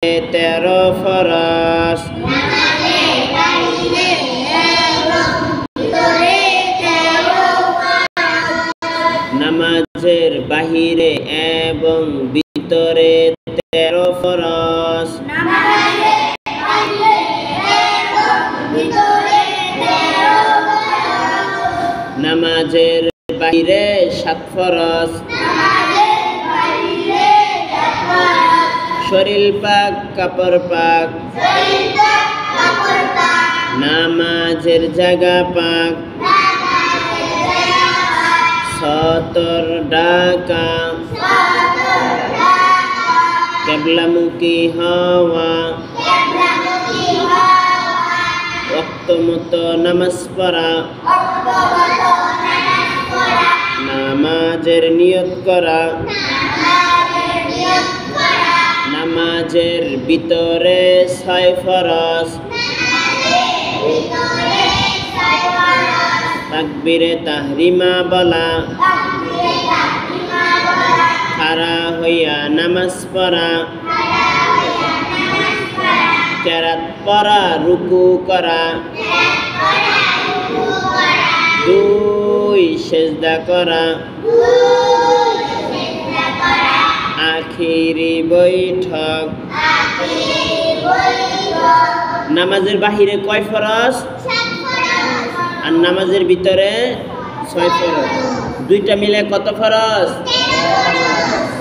13 ফরজ নামাজের বাহিরে এবং ভিতরে 13 ফরজ নামাজের বাহিরে 7 ফরজ শরীর পাক কাপড় পাক নামাজের জায়গা পাক সতর ডাকা কিবলামুখী হওয়া ওয়াক্ত মতো নামাজ পড়া নামাজের নিয়ত করা নামাজের ভিতরে 6 ফরজ তাকবীরে তাহরিমা বলা খাড়া হইয়া নামাজ পড়া কেরাত পড়া রুকু করা 2 সেজদা করা আখিরি বৈঠক নামাজের বাহিরে কয় ফরজ আর নামাজের ভিতরে 6 ফরজ দুইটা মিলে কত ফরজ